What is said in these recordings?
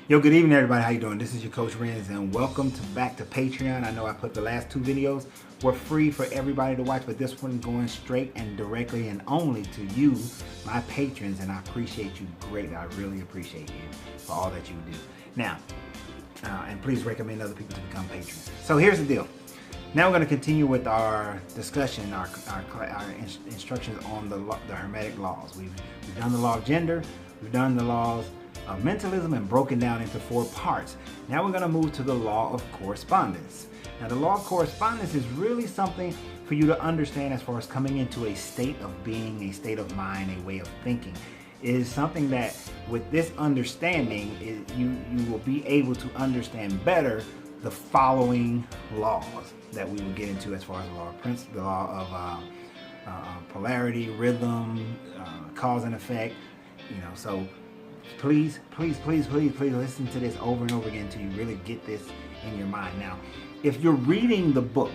Yo, good evening, everybody. How you doing? This is your Coach Renz, and welcome back to Patreon. I know I put the last two videos were free for everybody to watch, but this one going straight and directly and only to you, my patrons, and I appreciate you greatly. I really appreciate you for all that you do. Now, and please recommend other people to become patrons. So here's the deal. Now we're going to continue with our discussion, our instructions on the Hermetic laws. We've done the law of gender, we've done the laws of mentalism and broken down into 4 parts. Now we're going to move to the law of correspondence. Now the law of correspondence is really something for you to understand as far as coming into a state of being, a state of mind, a way of thinking. It is something that with this understanding, you will be able to understand better the following laws that we will get into as far as the law of polarity, rhythm, cause and effect. So please listen to this over and over again until you really get this in your mind. Now, if you're reading the book,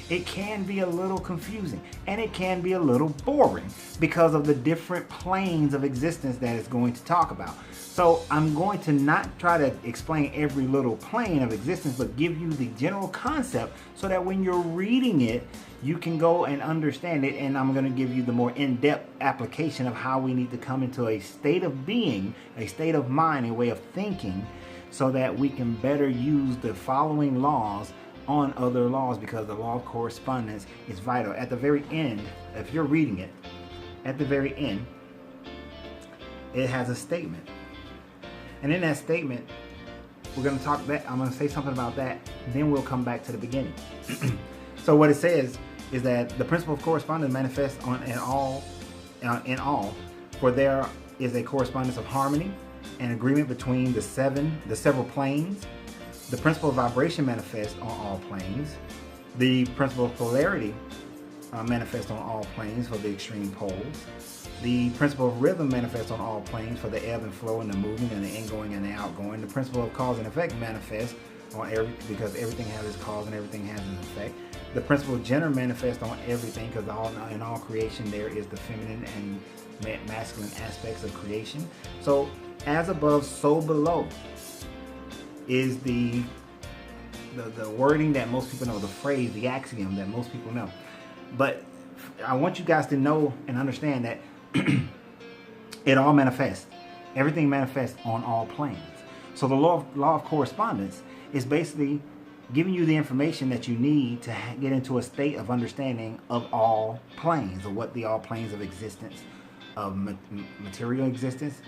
it can be a little confusing and it can be a little boring because of the different planes of existence that it's going to talk about. So I'm going to not try to explain every little plane of existence, but give you the general concept so that when you're reading it, you can go and understand it. And I'm going to give you the more in-depth application of how we need to come into a state of being, a state of mind, a way of thinking, so that we can better use the following laws on other laws, because the law of correspondence is vital. At the very end, if you're reading it, at the very end, it has a statement. And in that statement, we're going to talk that. I'm going to say something about that. Then we'll come back to the beginning. So what it says is that the principle of correspondence manifests in all, for there is a correspondence of harmony and agreement between the several planes. The principle of vibration manifests on all planes. The principle of polarity manifests on all planes for the extreme poles. The principle of rhythm manifests on all planes for the ebb and flow and the movement and the ingoing and the outgoing. The principle of cause and effect manifests on because everything has its cause and everything has its effect. The principle of gender manifests on everything, because in all creation there is the feminine and masculine aspects of creation. So as above, so below is the wording that most people know, the phrase, the axiom that most people know. But I want you guys to know and understand that it all manifests. Everything manifests on all planes. So the law of correspondence is basically giving you the information that you need to get into a state of understanding of all planes, of what the all planes of existence, of material existence,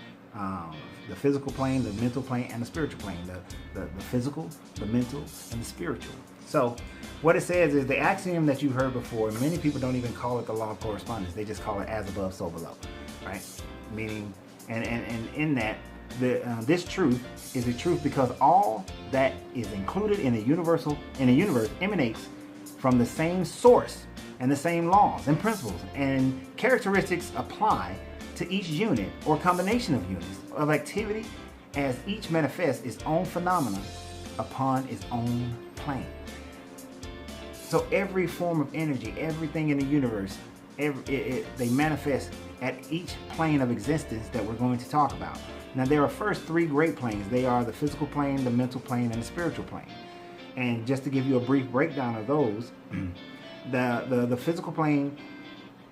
the physical plane, the mental plane, and the spiritual plane. The physical, the mental, and the spiritual. So what it says is the axiom that you've heard before. Many people don't even call it the law of correspondence. They just call it as above, so below, right? Meaning, and in that, this truth is the truth because all that is included in the universe emanates from the same source and the same laws and principles and characteristics apply to each unit or combination of units of activity, as each manifests its own phenomena upon its own plane. So every form of energy, everything in the universe, they manifest at each plane of existence that we're going to talk about. Now there are first 3 great planes. They are the physical plane, the mental plane, and the spiritual plane. And just to give you a brief breakdown of those, the physical plane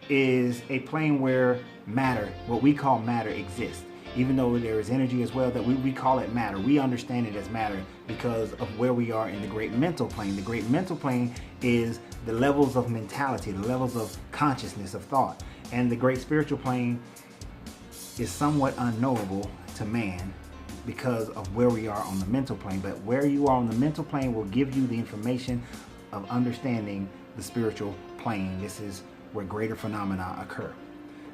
is a plane where matter, what we call matter, exists. Even though there is energy as well, that we call it matter. We understand it as matter because of where we are in the great mental plane. The great mental plane is the levels of mentality, the levels of consciousness, of thought. And the great spiritual plane is somewhat unknowable to man because of where we are on the mental plane. But where you are on the mental plane will give you the information of understanding the spiritual plane. This is where greater phenomena occur.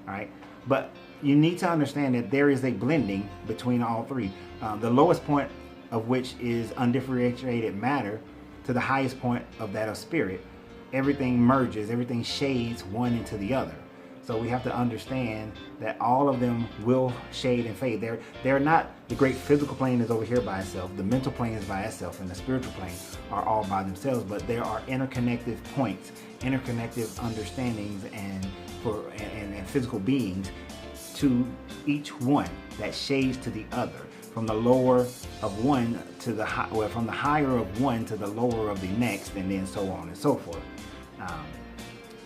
All right, but you need to understand that there is a blending between all 3. The lowest point of which is undifferentiated matter to the highest point of that of spirit. Everything merges, everything shades one into the other. So we have to understand that all of them will shade and fade. They're not, the great physical plane is over here by itself, the mental plane is by itself, and the spiritual plane are all by themselves, but there are interconnected points, interconnected understandings and physical beings to each one that shades to the other, from the lower of one to the high, well, from the higher of one to the lower of the next, and then so on and so forth.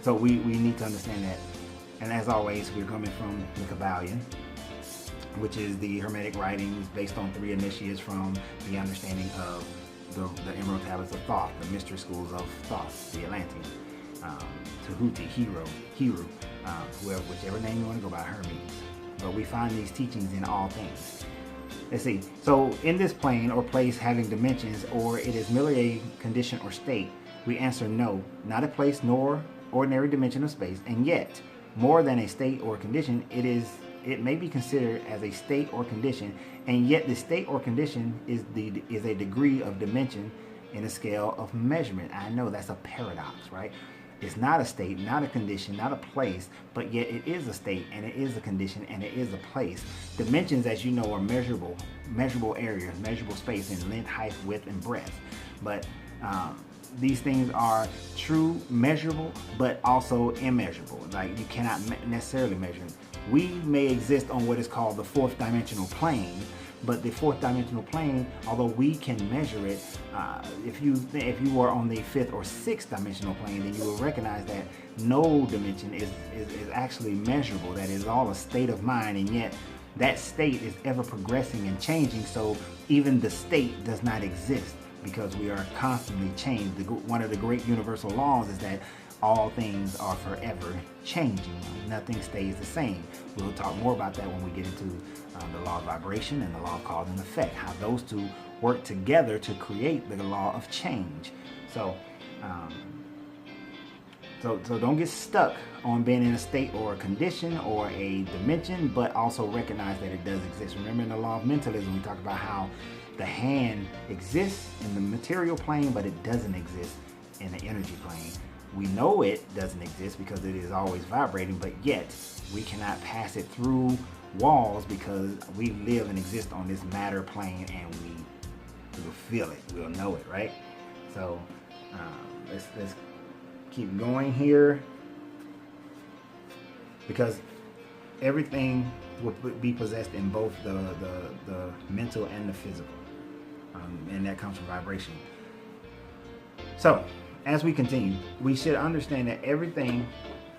So we need to understand that. And as always, we're coming from the Kabbalion, which is the Hermetic writings based on 3 initiates from the understanding of the Emerald Tablets of Thoth, the mystery schools of Thoth, the Atlantean, Tahuti, Hiru, whichever name you want to go by, Hermes. But we find these teachings in all things. Let's see. So in this plane or place having dimensions, or it is merely a condition or state, we answer no, not a place nor ordinary dimension of space, and yet more than a state or condition, it may be considered as a state or condition, and yet the state or condition is a degree of dimension in a scale of measurement. I know that's a paradox, right? It's not a state, not a condition, not a place, but yet it is a state, and it is a condition, and it is a place. Dimensions, as you know, are measurable areas, measurable space in length, height, width, and breadth. But these things are true, measurable, but also immeasurable. Like, you cannot necessarily measure them. We may exist on what is called the 4th dimensional plane, but the 4th dimensional plane, although we can measure it, if you were on the 5th or 6th dimensional plane, then you will recognize that no dimension is actually measurable. That is all a state of mind, and yet that state is ever progressing and changing. So even the state does not exist, because we are constantly changed. One of the great universal laws is that all things are forever changing. Nothing stays the same. We'll talk more about that when we get into the law of vibration and the law of cause and effect, how those two work together to create the law of change. So don't get stuck on being in a state or a condition or a dimension, but also recognize that it does exist. Remember, in the law of mentalism, we talked about how the hand exists in the material plane, but it doesn't exist in the energy plane. We know it doesn't exist because it is always vibrating, but yet we cannot pass it through walls because we live and exist on this matter plane, and we will feel it, we'll know it, right? So let's keep going here, because everything will be possessed in both the mental and the physical, and that comes from vibration. So as we continue, we should understand that everything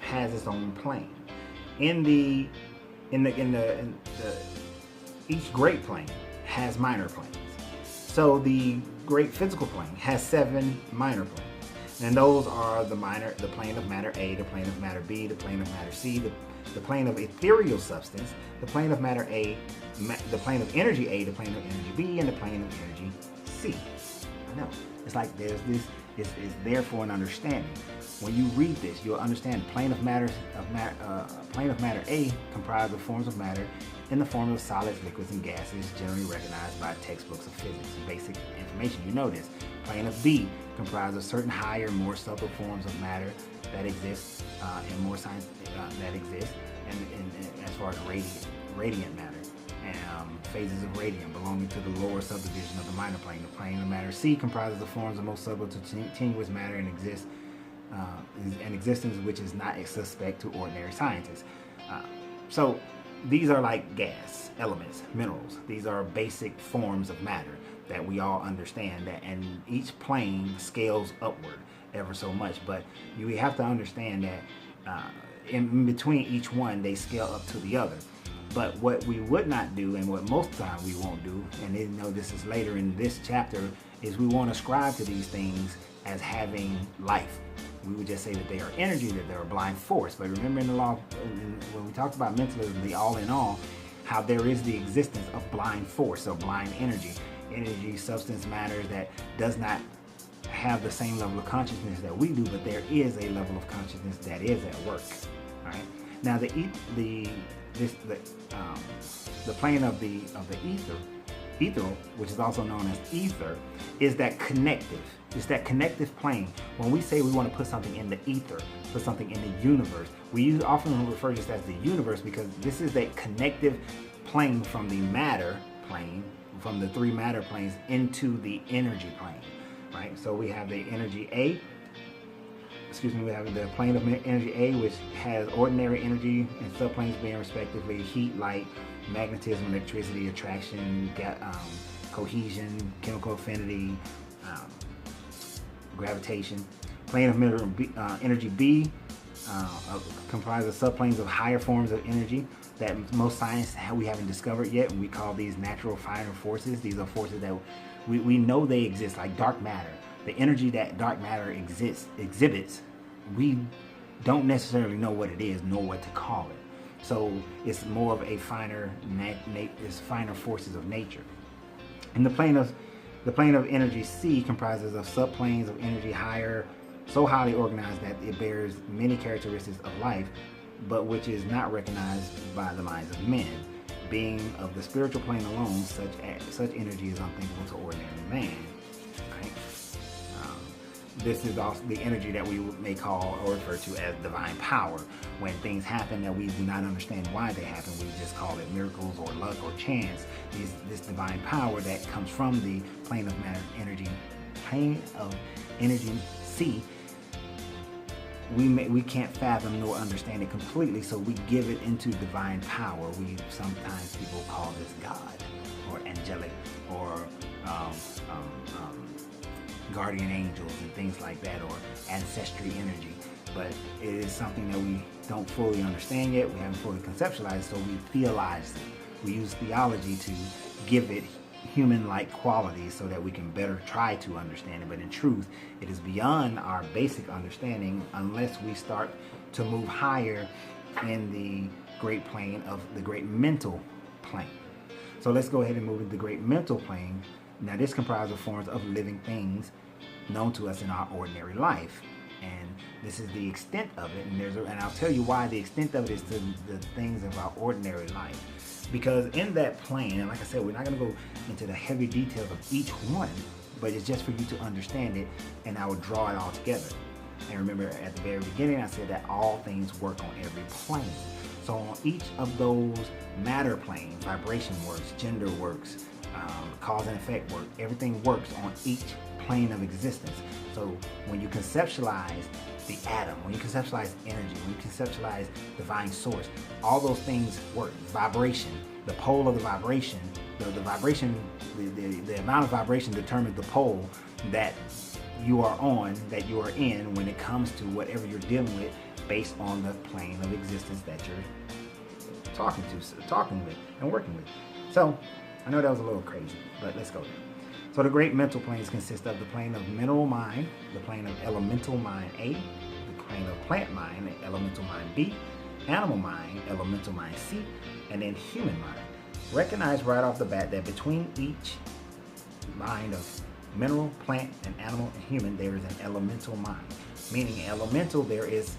has its own plane. Each great plane has minor planes. So the great physical plane has 7 minor planes. And those are the plane of matter A, the plane of matter B, the plane of matter C, the plane of ethereal substance, the plane of matter A, the plane of energy A, the plane of energy B, and the plane of energy C. I know. It's like there's this, it's there for an understanding. When you read this, you'll understand plane of matter A comprised of forms of matter in the form of solids, liquids, and gases, generally recognized by textbooks of physics. Basic information, you know this. Plane of B comprised of certain higher, more subtle forms of matter that exist, and more science that exist, and as far as radiant matter, and phases of radium belonging to the lower subdivision of the minor plane. The plane of matter C comprises of forms of most subtle to tenuous matter and exists an existence which is not suspect to ordinary scientists. So these are like gas, elements, minerals. These are basic forms of matter that we all understand, that, and each plane scales upward ever so much. But you have to understand that in between each one, they scale up to the other. But what we would not do, and what most of the time we won't do, and you know this is later in this chapter, is we won't ascribe to these things as having life. We would just say that they are energy, that they're a blind force. But remember, in the law, when we talked about mentalism, the all in all, how there is the existence of blind force, or blind energy. Energy, substance, matter that does not have the same level of consciousness that we do, but there is a level of consciousness that is at work. All right. Now the plane of the ethereal, which is also known as ether, is that connective. It's that connective plane. When we say we want to put something in the ether, put something in the universe, we often refer to this as the universe, because this is that connective plane from the matter plane, from the 3 matter planes into the energy plane, right? So we have the energy A, we have the plane of energy A, which has ordinary energy and subplanes being respectively heat, light, magnetism, electricity, attraction, cohesion, chemical affinity, gravitation. Plane of energy B comprises of subplanes of higher forms of energy that most science we haven't discovered yet, and we call these natural finer forces. These are forces that we know they exist, like dark matter. The energy that dark matter exhibits, we don't necessarily know what it is nor what to call it. So it's more of a finer forces of nature. And the plane of energy C comprises of subplanes of energy higher, so highly organized that it bears many characteristics of life, but which is not recognized by the minds of men. Being of the spiritual plane alone, such energy is unthinkable to ordinary man. Right? This is also the energy that we may call or refer to as divine power. When things happen that we do not understand why they happen, we just call it miracles or luck or chance. This divine power that comes from the plane of matter energy, plane of energy C, we can't fathom nor understand it completely, so we give it into divine power. Sometimes people call this God or angelic or guardian angels and things like that, or ancestry energy. But it is something that we don't fully understand yet. We haven't fully conceptualized, so we theologize it. We use theology to give it human-like qualities so that we can better try to understand it. But in truth, it is beyond our basic understanding unless we start to move higher in the great plane of the great mental plane. So let's go ahead and move into the great mental plane. Now this comprises of forms of living things known to us in our ordinary life. And this is the extent of it. And I'll tell you why the extent of it is to the things of our ordinary life. Because in that plane, and like I said, we're not going to go into the heavy details of each one, but it's just for you to understand it, and I will draw it all together. And remember, at the very beginning, I said that all things work on every plane. So on each of those matter planes, vibration works, gender works, cause and effect work, everything works on each plane of existence. So when you conceptualize the atom, when you conceptualize energy, when you conceptualize divine source, all those things work. Vibration, the pole of the vibration, the amount of vibration determines the pole that you are on, that you are in when it comes to whatever you're dealing with, based on the plane of existence that you're talking with and working with. So I know that was a little crazy, but let's go there. So the great mental planes consist of the plane of mineral mind, the plane of elemental mind A, the plane of plant mind, elemental mind B, animal mind, elemental mind C, and then human mind. Recognize right off the bat that between each mind of mineral, plant, and animal and human, there is an elemental mind. Meaning elemental, there is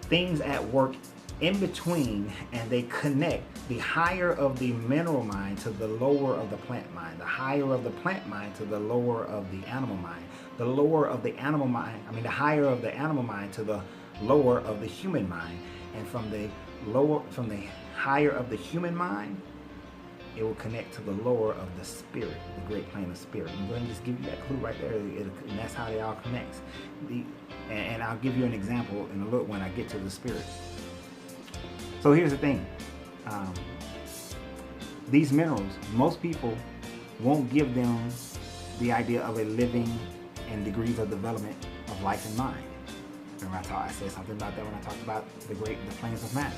things at work in between, and they connect the higher of the mineral mind to the lower of the plant mind, the higher of the plant mind to the lower of the animal mind, the lower of the animal mind, the higher of the animal mind to the lower of the human mind, and from the higher of the human mind, it will connect to the lower of the spirit, the great plane of spirit. I'm going to just give you that clue right there, and that's how they all connect. And I'll give you an example in a little when I get to the spirit. So here's the thing. These minerals, most people won't give them the idea of a living and degrees of development of life and mind. Remember I said something about that when I talked about the planes of matter.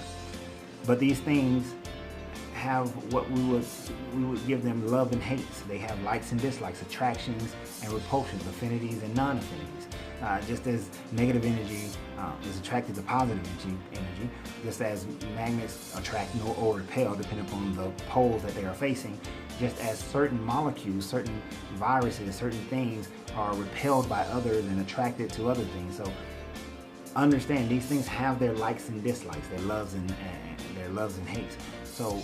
But these things have what we would give them love and hates. They have likes and dislikes, attractions and repulsions, affinities and non-affinities. Just as negative energy is attracted to positive energy, just as magnets attract or repel depending upon the poles that they are facing, just as certain molecules, certain viruses, certain things are repelled by others and attracted to other things. So understand these things have their likes and dislikes, their loves and hates. So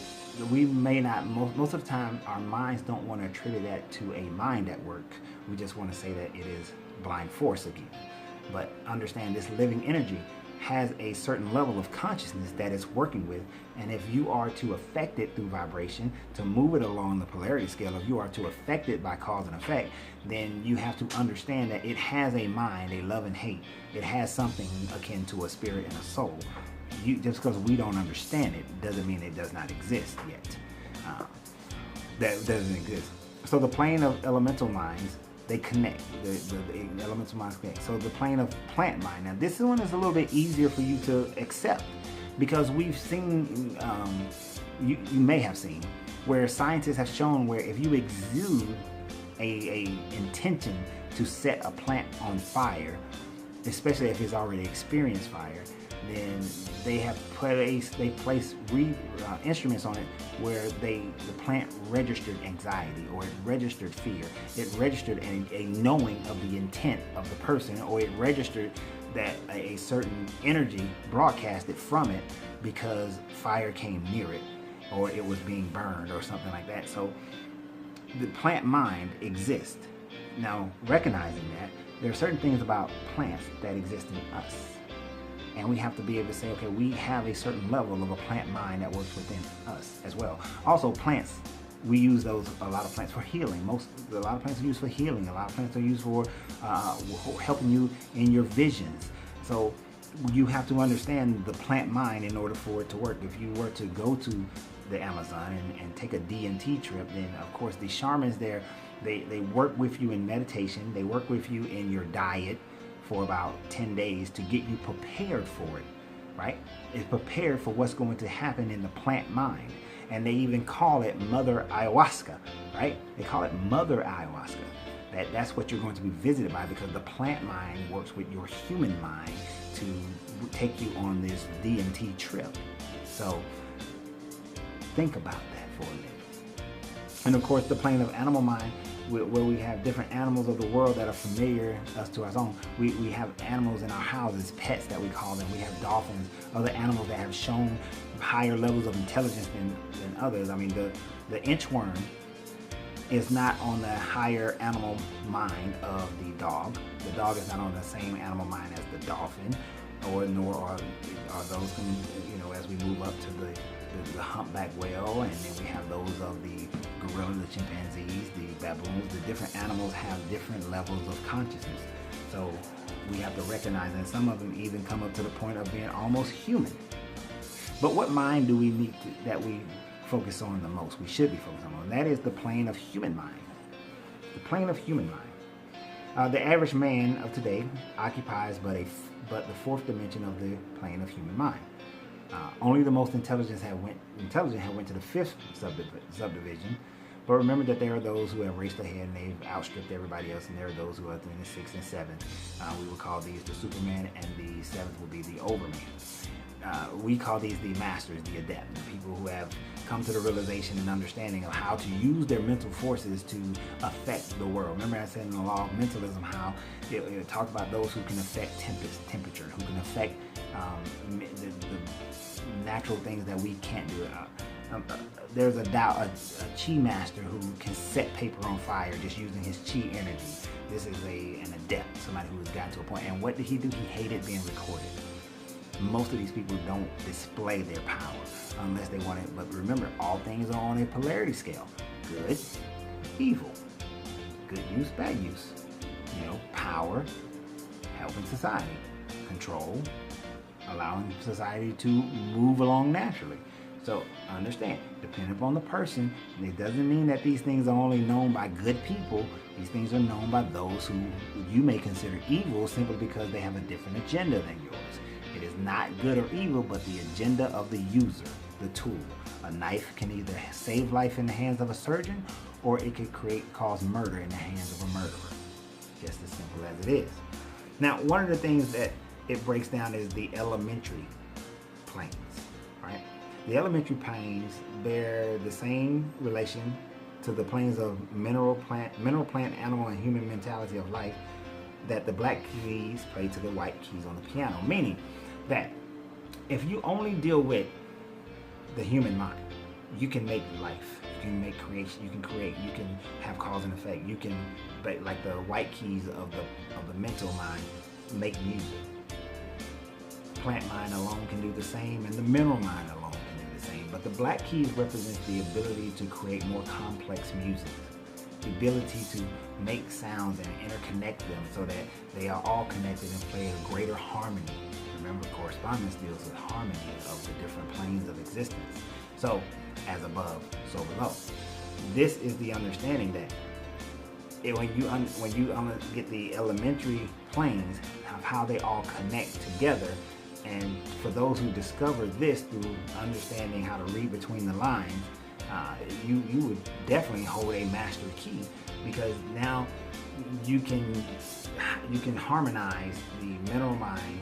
we may not, most of the time, our minds don't want to attribute that to a mind at work. We just want to say that it is blind force again. But understand this living energy has a certain level of consciousness that it's working with, and if you are to affect it through vibration, to move it along the polarity scale, if you are to affect it by cause and effect, then you have to understand that it has a mind, a love and hate. It has something akin to a spirit and a soul. Just because we don't understand it doesn't mean it does not exist yet. That doesn't exist. So the plane of elemental minds, they connect. The elemental minds connect. So the plane of plant mind. Now this one is a little bit easier for you to accept, because we've seen, you may have seen, where scientists have shown where if you exude a intention to set a plant on fire, especially if it's already experienced fire, then they have placed instruments on it where the plant registered anxiety, or it registered fear, it registered a knowing of the intent of the person, or it registered that a certain energy broadcasted from it because fire came near it, or it was being burned or something like that. So the plant mind exists. Now, recognizing that, there are certain things about plants that exist in us. And we have to be able to say, okay, we have a certain level of a plant mind that works within us as well. Also, plants, we use a lot of plants for healing. A lot of plants are used for healing. A lot of plants are used for helping you in your visions. So you have to understand the plant mind in order for it to work. If you were to go to the Amazon and take a DMT trip, then of course the shamans there, they work with you in meditation. They work with you in your diet for about 10 days to get you prepared for it, right? It's prepared for what's going to happen in the plant mind. And they even call it Mother Ayahuasca, right? They call it Mother Ayahuasca. That's what you're going to be visited by, because the plant mind works with your human mind to take you on this DMT trip. So think about that for a minute. And of course, the plane of animal mind, where we have different animals of the world that are familiar to our own. We have animals in our houses, pets that we call them. We have dolphins, other animals that have shown higher levels of intelligence than others. I mean, the inchworm is not on the higher animal mind of the dog. The dog is not on the same animal mind as the dolphin, nor are those, as we move up to the humpback whale, and then we have those of the gorillas, the chimpanzees, the baboons. The different animals have different levels of consciousness. So we have to recognize that some of them even come up to the point of being almost human. But what mind do we need that we focus on the most? We should be focusing on. That is the plane of human mind. The plane of human mind. The average man of today occupies but the fourth dimension of the plane of human mind. Only the most intelligent have went to the fifth subdivision. But remember that there are those who have raced ahead and they've outstripped everybody else, and there are those who are in the sixth and seventh. We will call these the Superman, and the seventh will be the Overman. We call these the masters, the adept, the people who have come to the realization and understanding of how to use their mental forces to affect the world. Remember I said in the Law of Mentalism how it talked about those who can affect temperature, who can affect the natural things that we can't do. There's a chi master who can set paper on fire just using his chi energy. This is an adept, somebody who has gotten to a point. And what did he do? He hated being recorded. Most of these people don't display their power unless they want it. But remember, all things are on a polarity scale. Good, evil. Good use, bad use. Power, helping society. Control, allowing society to move along naturally. So understand, depending upon the person, it doesn't mean that these things are only known by good people. These things are known by those who you may consider evil simply because they have a different agenda than yours. It is not good or evil, but the agenda of the user, the tool. A knife can either save life in the hands of a surgeon, or it could cause murder in the hands of a murderer. Just as simple as it is. Now, one of the things that it breaks down is the elementary planes, right? The elementary planes bear the same relation to the planes of mineral, plant, animal, and human mentality of life that the black keys play to the white keys on the piano. Meaning that if you only deal with the human mind, you can make life, you can make creation, you can create, you can have cause and effect, you can, like the white keys of the mental mind, make music. plant mind alone can do the same, and the mineral mind alone can do the same. But the black keys represent the ability to create more complex music, the ability to make sounds and interconnect them so that they are all connected and play a greater harmony. Remember, correspondence deals with harmony of the different planes of existence. So, as above, so below. This is the understanding that when you get the elementary planes of how they all connect together, and for those who discover this through understanding how to read between the lines, you would definitely hold a master key, because now you can harmonize the mineral mind,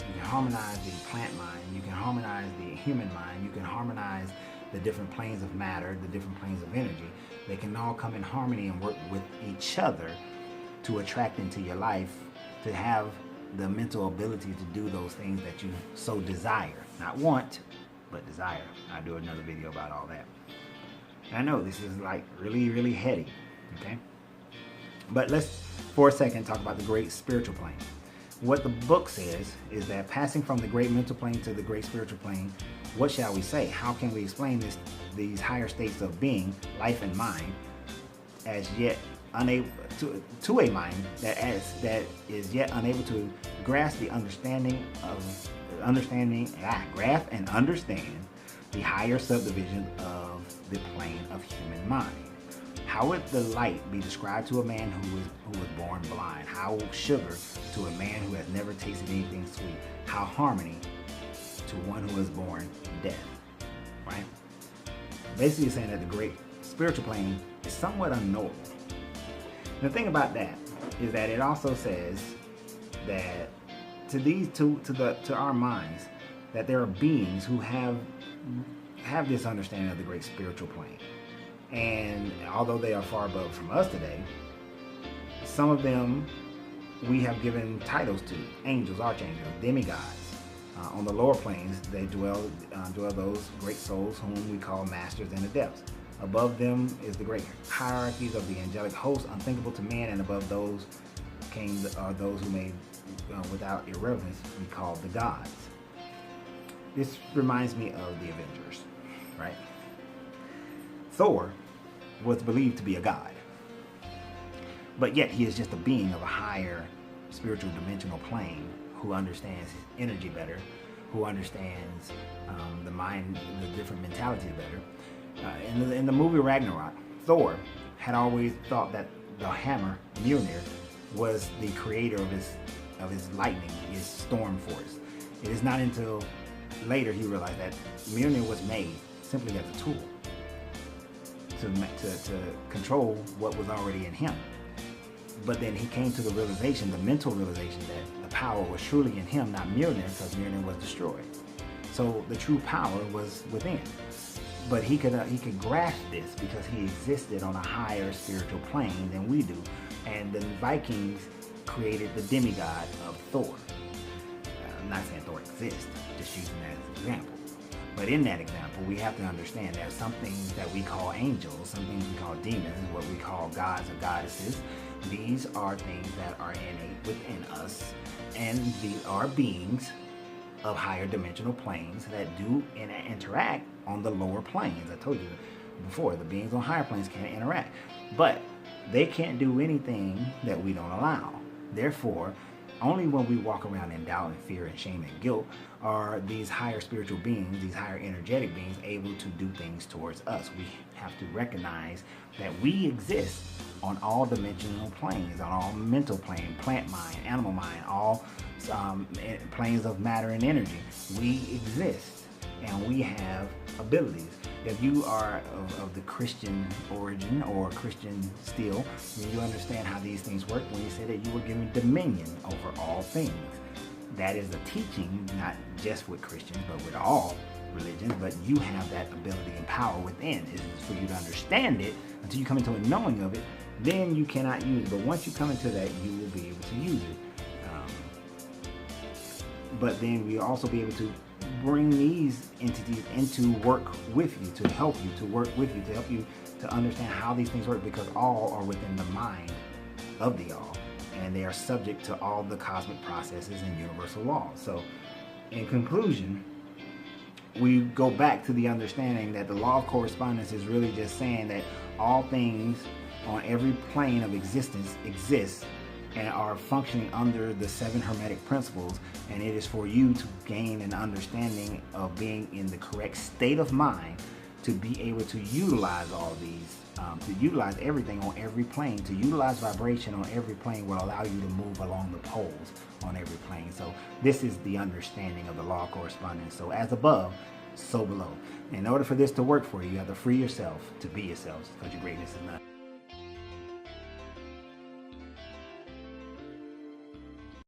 you can harmonize the plant mind, you can harmonize the human mind, you can harmonize the different planes of matter, the different planes of energy. They can all come in harmony and work with each other to attract into your life, to have the mental ability to do those things that you so desire. Not want, but desire. I'll do another video about all that. I know this is like really, really heady, okay? But let's, for a second, talk about the great spiritual plane. What the book says is that passing from the great mental plane to the great spiritual plane, what shall we say? How can we explain these higher states of being, life and mind, as yet unable to a mind that is yet unable to grasp and understand the higher subdivision of the plane of human mind? How would the light be described to a man who was born blind? How sugar to a man who has never tasted anything sweet? How harmony to one who is born deaf? Right? Basically saying that the great spiritual plane is somewhat unknowable. The thing about that is that it also says that to our minds, that there are beings who have this understanding of the great spiritual plane. And although they are far above from us today, some of them we have given titles to: angels, archangels, demigods. On the lower planes, they dwell those great souls whom we call masters and adepts. Above them is the great hierarchies of the angelic host, unthinkable to man, and above those are those who may, without irreverence, be called the gods. This reminds me of the Avengers, right? Thor was believed to be a god, but yet he is just a being of a higher spiritual dimensional plane who understands his energy better, who understands the mind, the different mentalities better. In the movie Ragnarok, Thor had always thought that the hammer, Mjolnir, was the creator of his lightning, his storm force. It is not until later he realized that Mjolnir was made simply as a tool to control what was already in him. But then he came to the realization, the mental realization, that the power was truly in him, not Mjolnir, because Mjolnir was destroyed. So the true power was within. But he could grasp this because he existed on a higher spiritual plane than we do. And the Vikings created the demigod of Thor. I'm not saying Thor exists, just using that as an example. But in that example, we have to understand that some things that we call angels, some things we call demons, what we call gods or goddesses, these are things that are innate within us, and these are beings of higher dimensional planes that do interact on the lower planes. I told you before, the beings on higher planes can't interact, but they can't do anything that we don't allow. Therefore, only when we walk around in doubt and fear and shame and guilt are these higher spiritual beings, these higher energetic beings, able to do things towards us. We have to recognize that we exist on all dimensional planes, on all mental plane, plant mind, animal mind, all planes of matter and energy. We exist and we have abilities. If you are of the Christian origin or Christian still, then you understand how these things work when you say that you were given dominion over all things. That is a teaching, not just with Christians, but with all religions, but you have that ability and power within. It's for you to understand it until you come into a knowing of it, then you cannot use it. But once you come into that, you will be able to use it. But then we'll also be able to bring these entities into work with you, to help you, to work with you, to help you to understand how these things work, because all are within the mind of the all, and they are subject to all the cosmic processes and universal laws. So in conclusion, we go back to the understanding that the law of correspondence is really just saying that all things on every plane of existence exist and are functioning under the 7 Hermetic principles, and it is for you to gain an understanding of being in the correct state of mind to be able to utilize all these, to utilize everything on every plane, to utilize vibration on every plane will allow you to move along the poles on every plane. So this is the understanding of the law of correspondence. So as above, so below. In order for this to work for you, you have to free yourself to be yourselves, because your greatness is not.